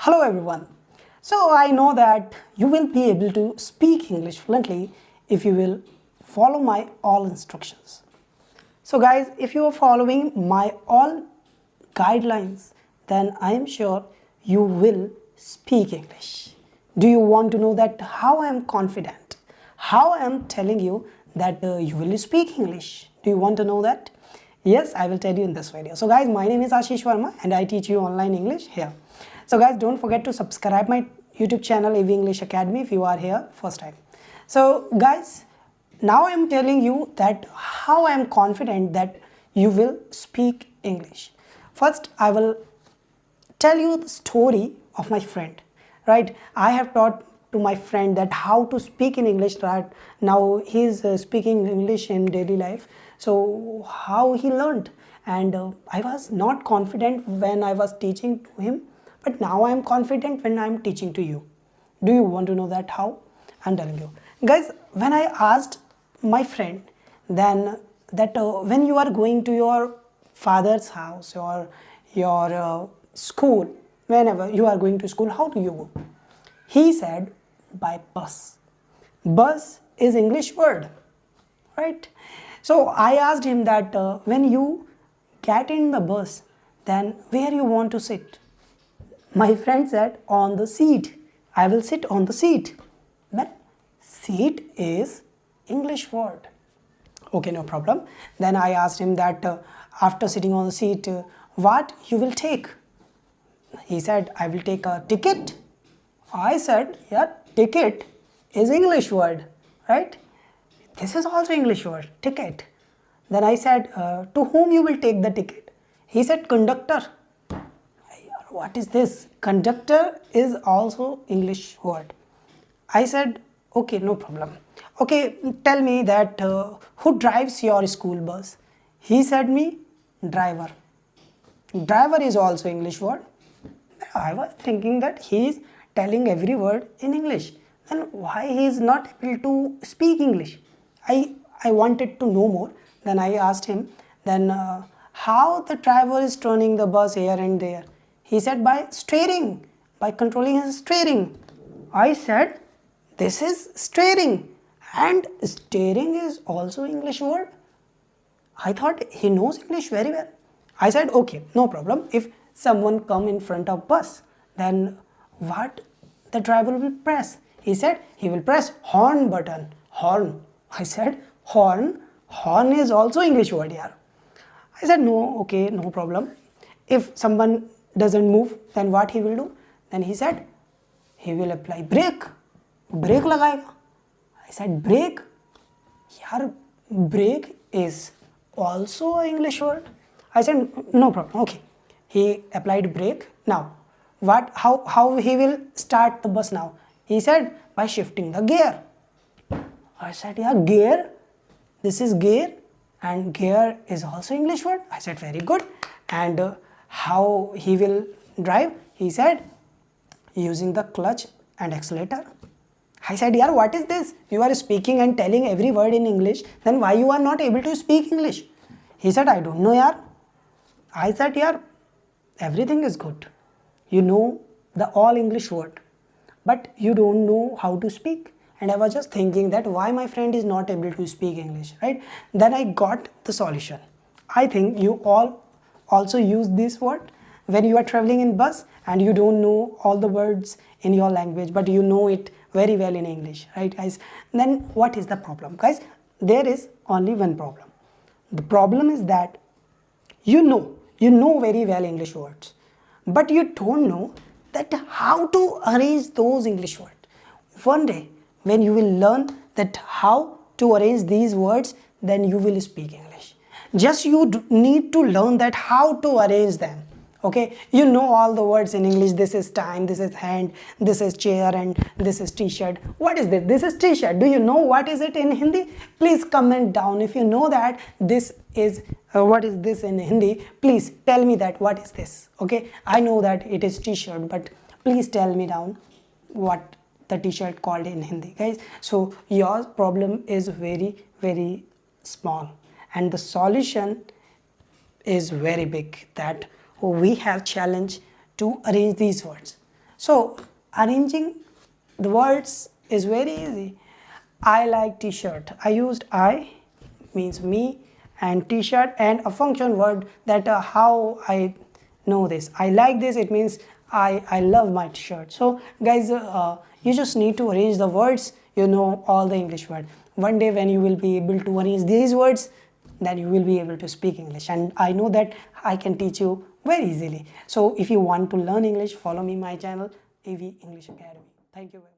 Hello everyone. So I know that you will be able to speak English fluently if you will follow my all instructions. So guys, if you are following my all guidelines, then I am sure you will speak English. Do you want to know that how I am confident? How I am telling you that you will speak English? Do you want to know that? Yes, I will tell you in this video. So guys, my name is Asheesh Verma and I teach you online English here. So guys, don't forget to subscribe my YouTube channel AV English Academy if you are here first time. So guys, now I am telling you that how I am confident that you will speak English. First, I will tell you the story of my friend, right? I have taught to my friend that how to speak in English, right? Now he is speaking English in daily life. So how he learned, and I was not confident when I was teaching to him, but now I am confident when I am teaching to you. Do you want to know that how? I'm telling you. Guys, when I asked my friend then that when you are going to your father's house or your school, whenever you are going to school, how do you go? He said by bus. Bus is English word, right? So I asked him that when you get in the bus, then where you want to sit? My friend said on the seat. I will sit on the seat. But seat is English word. Okay, no problem. Then I asked him that after sitting on the seat, what you will take? He said, I will take a ticket. I said, yeah, ticket is English word, right? This is also English word, ticket. Then I said, to whom you will take the ticket? He said, conductor. What is this? Conductor is also English word. I said, okay, no problem. Okay, tell me that who drives your school bus? He said me, driver. Driver is also English word. I was thinking that he is telling every word in English. Then why he is not able to speak English? I wanted to know more. Then I asked him, then how the driver is turning the bus here and there? He said by steering, by controlling his steering. I said, this is steering, and steering is also English word. I thought he knows English very well. I said, okay, no problem. If someone come in front of bus, then what the driver will press? He said, he will press horn button, horn. I said, horn, horn is also English word here. I said, no, okay, no problem. If someone doesn't move, then what he will do? Then he said, he will apply brake. Brake lagayega. I said, brake? Yaar, brake is also an English word. I said, no problem, okay. He applied brake. Now, how he will start the bus now? He said, by shifting the gear. I said, yeah, gear, this is gear, and gear is also English word. I said, very good. And how he will drive? He said, using the clutch and accelerator. I said, yaar, what is this? You are speaking and telling every word in English, then why you are not able to speak English? He said, I don't know, yaar. I said, yaar, everything is good. You know the all English word, but you don't know how to speak. And I was just thinking that why my friend is not able to speak English, right? Then I got the solution. I think you all also use this word when you are traveling in bus and you don't know all the words in your language, but you know it very well in English, right guys? Then what is the problem? Guys, there is only one problem. The problem is that you know very well English words, but you don't know that how to arrange those English words. One day when you will learn that how to arrange these words, then you will speak English. Just you need to learn that how to arrange them. Okay, you know all the words in English. This is time, this is hand, this is chair, and this is t-shirt. What is this? This is t-shirt. Do you know what is it in Hindi? Please comment down if you know that this is what is this in Hindi. Please tell me that what is this. Okay, I know that it is t-shirt, but please tell me down what the t-shirt called in Hindi, guys. So your problem is very, very small, and the solution is very big, that we have challenge to arrange these words. So arranging the words is very easy. I like t-shirt. I used I means me and t-shirt and a function word that how I know this. I like this, it means I love my t-shirt. So guys, you just need to arrange the words, you know all the English word. One day when you will be able to arrange these words, then you will be able to speak English, and I know that I can teach you very easily. So if you want to learn English, follow me my channel AV English Academy. Thank you very much.